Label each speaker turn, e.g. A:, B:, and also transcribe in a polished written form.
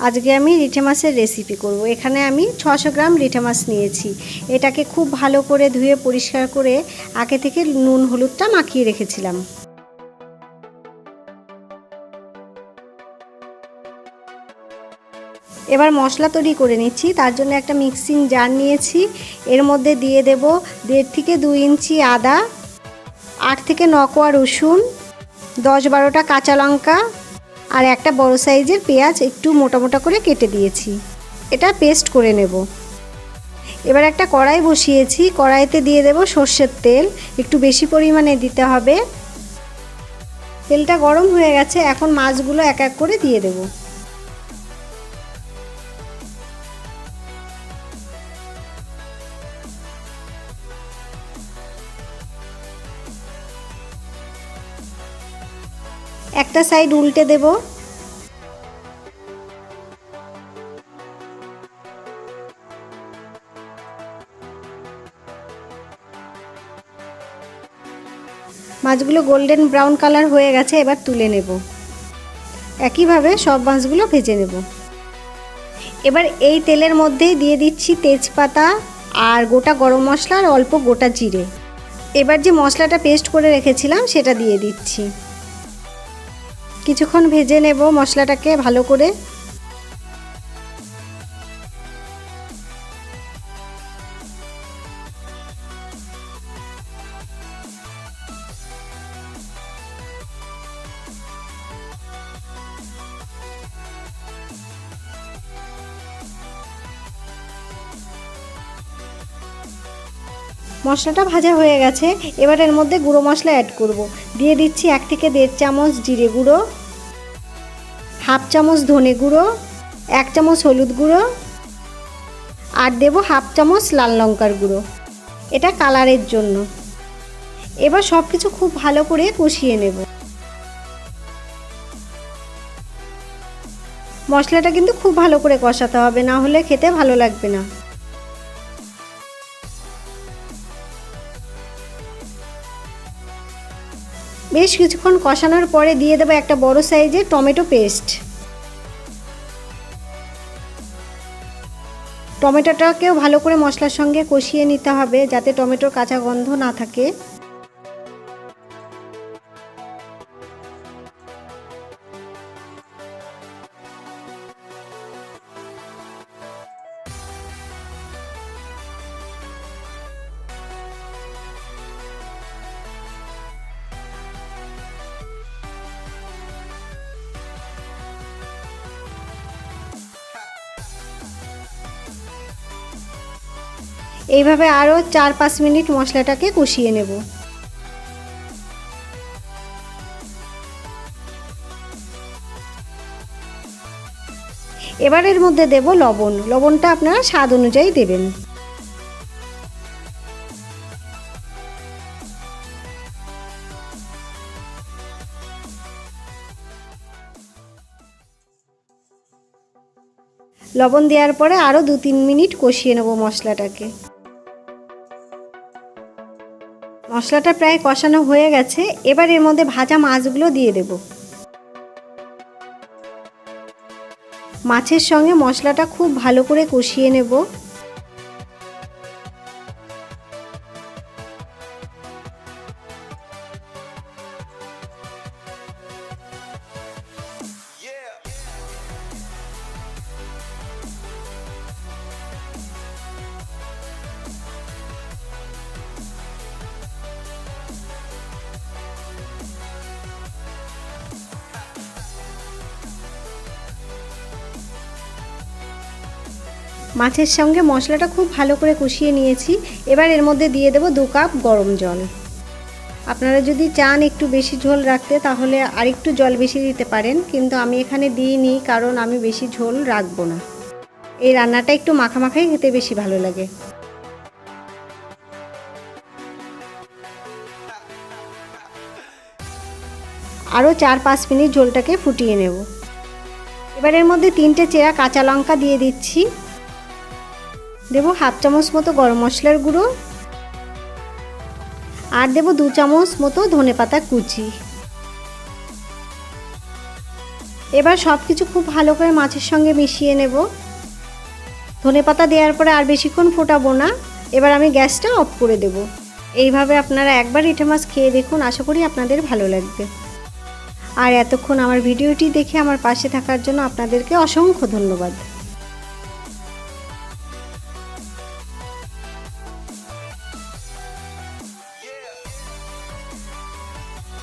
A: আজকে আমি রিঠে মাছের রেসিপি করব। এখানে আমি 600 গ্রাম রিঠে মাছ নিয়েছি। এটাকে খুব ভালো করে ধুয়ে পরিষ্কার করে আগে থেকে নুন হলুদটা মাখিয়ে রেখেছিলাম। এবার মশলা তৈরি করে নিচ্ছি। তার জন্য একটা মিক্সিং জার নিয়েছি। এর মধ্যে দিয়ে দেব 1.5 থেকে 2 ইঞ্চি আদা, 8 থেকে 9 কোয়া রসুন, 10-12টা কাঁচা লঙ্কা আর একটা বড় সাইজের পেঁয়াজ একটু মোটা মোটা করে কেটে দিয়েছি। এটা পেস্ট করে নেব। এবার একটা কড়াই বসিয়েছি। কড়াইতে দিয়ে দেব সর্ষের তেল, একটু বেশি পরিমাণে দিতে হবে। তেলটা গরম হয়ে গেছে। এখন মাছগুলো এক এক করে দিয়ে দেব। একটা সাইড উল্টে দেব। মাছগুলো গোল্ডেন ব্রাউন কালার হয়ে গেছে। এবার তুলে নেব। একইভাবে সব মাছগুলো ভেজে নেব। এবার এই তেলের মধ্যেই দিয়ে দিচ্ছি তেজপাতা আর গোটা গরম মশলা আর অল্প গোটা জিরে। এবার যে মশলাটা পেস্ট করে রেখেছিলাম সেটা দিয়ে দিচ্ছি। কিছুক্ষণ ভেজে নেব মশলাটাকে ভালো করে। মশলাটা ভাজা হয়ে গেছে। এবার এর মধ্যে গুঁড়ো মশলা অ্যাড করব। দিয়ে দিচ্ছি 1 থেকে 1.5 চামচ জিরে গুঁড়ো, হাফ চামচ ধনে গুঁড়ো, 1 চামচ হলুদ গুঁড়ো আর দেব হাফ চামচ লাল লঙ্কার গুঁড়ো। এটা কালারের জন্য। এবার সব কিছু খুব ভালো করে কষিয়ে নেব। মশলাটা কিন্তু খুব ভালো করে কষাতে হবে, না হলে খেতে ভালো লাগবে না। বেশ কিছুক্ষণ কষানোর পরে দিয়ে দেবো একটা বড় সাইজের টমেটো পেস্ট। টমেটোটাকেও ভালো করে মশলার সঙ্গে কষিয়ে নিতে হবে যাতে টমেটোর কাঁচা গন্ধ না থাকে। এইভাবে আরও 4-5 মিনিট মশলাটাকে কষিয়ে নেব। এবার এর মধ্যে দেব লবণ। লবণটা আপনারা স্বাদ অনুযায়ী দেবেন। লবণ দেওয়ার পরে আরও 2-3 মিনিট কষিয়ে নেব মশলাটাকে। মশলাটা প্রায় কষানো হয়ে গেছে। এবার এর মধ্যে ভাজা মাছগুলো দিয়ে দেব। মাছের সঙ্গে মশলাটা খুব ভালো করে কষিয়ে নেব। মাছের সঙ্গে মশলাটা খুব ভালো করে কষিয়ে নিয়েছি। এবার এর মধ্যে দিয়ে দেব 2 কাপ গরম জল। আপনারা যদি চান একটু বেশি ঝোল রাখতে তাহলে আরেকটু জল বেশি দিতে পারেন, কিন্তু আমি এখানে দিইনি কারণ আমি বেশি ঝোল রাখবো না। এই রান্নাটা একটু মাখামাখাই খেতে বেশি ভালো লাগে। আরও 4-5 মিনিট ঝোলটাকে ফুটিয়ে নেব। এবার এর মধ্যে 3টে চেরা কাঁচা লঙ্কা দিয়ে দিচ্ছি। দেব হাফ চামচ মতো গরম মশলার গুঁড়ো আর দেব 2 চামচ মতো ধনেপাতা কুচি। এবার সব কিছু খুব ভালো করে মাছের সঙ্গে মিশিয়ে নেব। ধনেপাতা দেওয়ার পরে আর বেশিক্ষণ ফোটাবো না, এবার আমি গ্যাসটা অফ করে দেব। এইভাবে আপনারা একবার রিঠা মাছ খেয়ে দেখুন, আশা করি আপনাদের ভালো লাগবে। আর এতক্ষণ আমার ভিডিওটি দেখে আমার পাশে থাকার জন্য আপনাদেরকে অসংখ্য ধন্যবাদ।